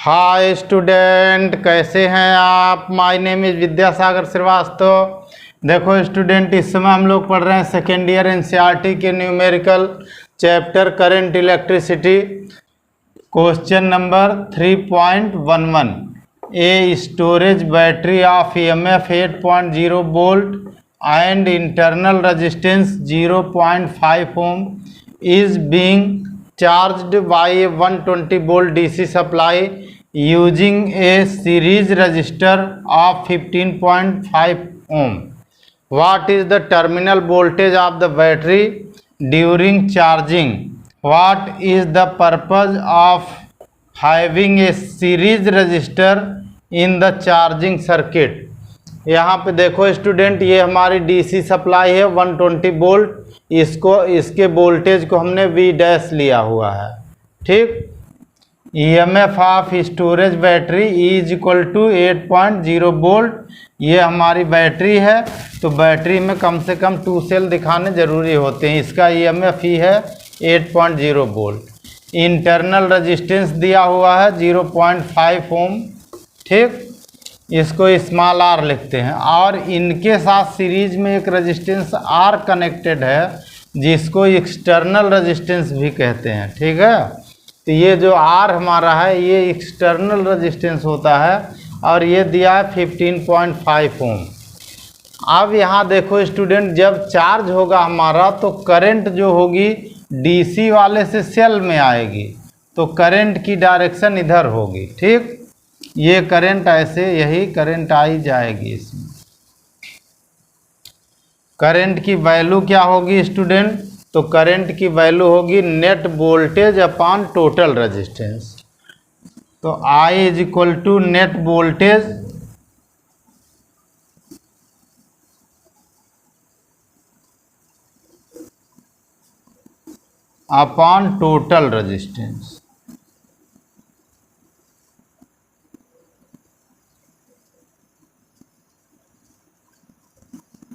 Hi student, कैसे हैं आप। My name is Vidyasagar Shrivastava. देखो स्टूडेंट, इस समय हम लोग पढ़ रहे हैं सेकेंड ईयर एनसीईआरटी के numerical chapter current electricity, question number 3.11। A storage battery of EMF 8.0 volt and internal resistance 0.5 ohm is being charged by a 120 volt DC supply using a series resistor of 15.5 ohm. What is the terminal voltage of the battery during charging? What is the purpose of having a series resistor in the charging circuit? यहाँ पे देखो student, ये हमारी DC supply है 120 volt. इसके voltage को हमने V dash लिया हुआ है, ठीक। EMF of storage battery is equal to 8.0 volt. ये हमारी बैटरी है, तो बैटरी में कम से कम 2 सेल दिखाने ज़रूरी होते हैं। इसका ईएमएफ ही है 8.0 वोल्ट। इंटरनल रेजिस्टेंस दिया हुआ है 0.5 ओम, ठीक। इसको स्मॉल आर लिखते हैं, और इनके साथ सीरीज में एक रेजिस्टेंस आर कनेक्टेड है, जिसको एक्सटर्नल रेजिस्टेंस भी कहते हैं, ठीक है। तो ये जो आर हमारा है ये एक्सटर्नल रेजिस्टेंस होता है, और ये दिया है 15.5 ओम। अब यहाँ देखो स्टूडेंट, जब चार्ज होगा हमारा तो करंट जो होगी डीसी वाले से सेल में आएगी, तो करंट की डायरेक्शन इधर होगी, ठीक। ये करंट ऐसे, यही करंट आई जाएगी इसमें। करंट की वैल्यू क्या होगी स्टूडेंट? तो करंट की वैल्यू होगी net voltage upon total resistance. तो I is equal to net voltage upon total resistance.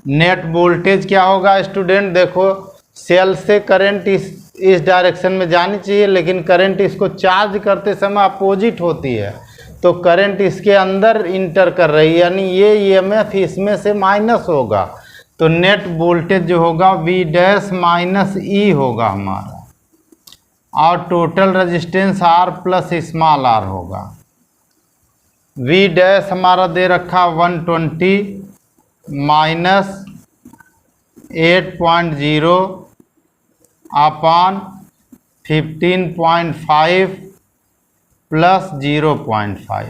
Net voltage क्या होगा स्टूडेंट? देखो, सेल से करंट इस डायरेक्शन में जानी चाहिए, लेकिन करंट इसको चार्ज करते समय अपोजिट होती है, तो करंट इसके अंदर इंटर कर रही है, यानी ये ईएमएफ इसमें से माइनस होगा, तो नेट वोल्टेज जो होगा V डैश माइनस ई होगा हमारा, और total resistance R plus small r होगा। V डैश हमारा दे रखा 120 माइनस 8.0 अपॉन 15.5 प्लस 0.5।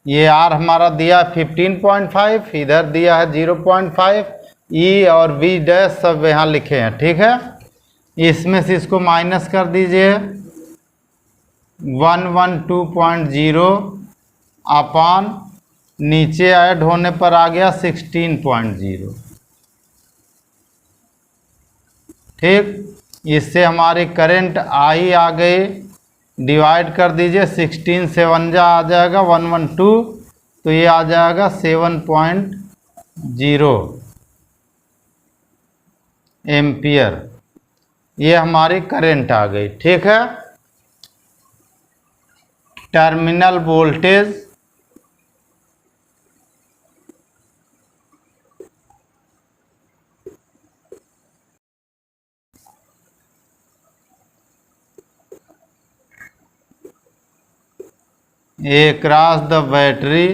ये आर हमारा दिया 15.5, इधर दिया है 0.5। ई और V डैश सब यहाँ लिखे हैं, ठीक है। इसमें से इसको माइनस कर दीजिए, 112.0 अपॉन नीचे ऐड होने पर आ गया 16.0, ठीक। इससे हमारी करंट आई आ गई, डिवाइड कर दीजिए, 16 से 1 जा आ जाएगा 112, तो ये आ जाएगा 7.0 एम्पियर। ये हमारी करंट आ गई, ठीक है। Terminal voltage across the battery,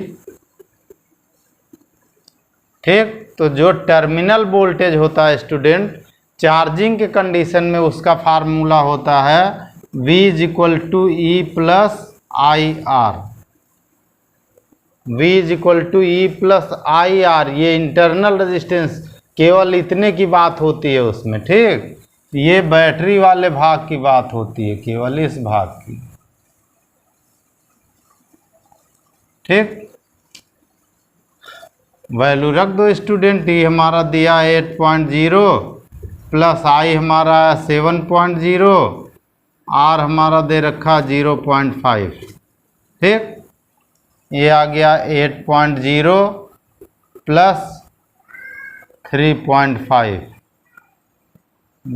ठीक। तो जो टर्मिनल वोल्टेज होता है स्टूडेंट, चार्जिंग के कंडीशन में उसका फार्मूला होता है V is equal to E plus I R. V is equal to E plus I R. ये इंटरनल रेजिस्टेंस केवल इतने की बात होती है उसमें, ठीक। ये बैटरी वाले भाग की बात होती है, केवल इस भाग की, ठीक। वैल्यू रख दो स्टूडेंट। ये हमारा दिया 8.0 प्लस आई हमारा 7.0, आर हमारा दे रखा 0.5, ठीक। ये आ गया 8.0 प्लस 3.5,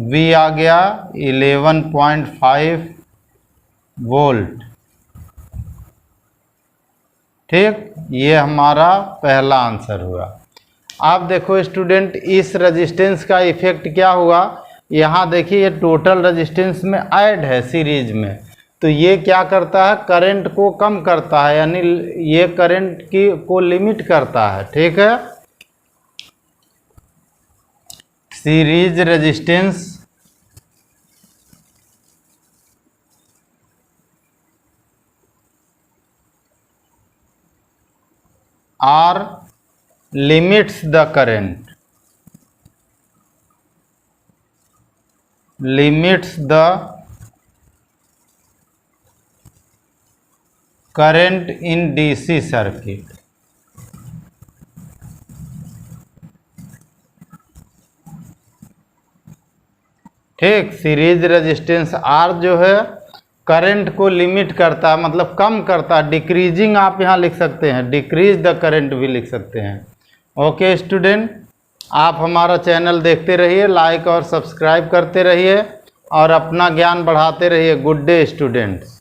V आ गया 11.5 वोल्ट। ठीक, ये हमारा पहला आंसर हुआ। आप देखो स्टूडेंट, इस रेजिस्टेंस का इफेक्ट क्या हुआ, यहाँ देखिए ये टोटल रेजिस्टेंस में ऐड है सीरीज में, तो ये क्या करता है, करंट को कम करता है, यानी ये करंट को लिमिट करता है। ठीक है, series resistance R limits the current, limits the current in DC circuit। ठीक, सीरीज रेजिस्टेंस आर जो है करंट को लिमिट करता है, मतलब कम करता है, डिक्रीजिंग आप यहाँ लिख सकते हैं, डिक्रीज द करंट भी लिख सकते हैं। ओके स्टूडेंट, आप हमारा चैनल देखते रहिए, लाइक और सब्सक्राइब करते रहिए और अपना ज्ञान बढ़ाते रहिए। Good day students.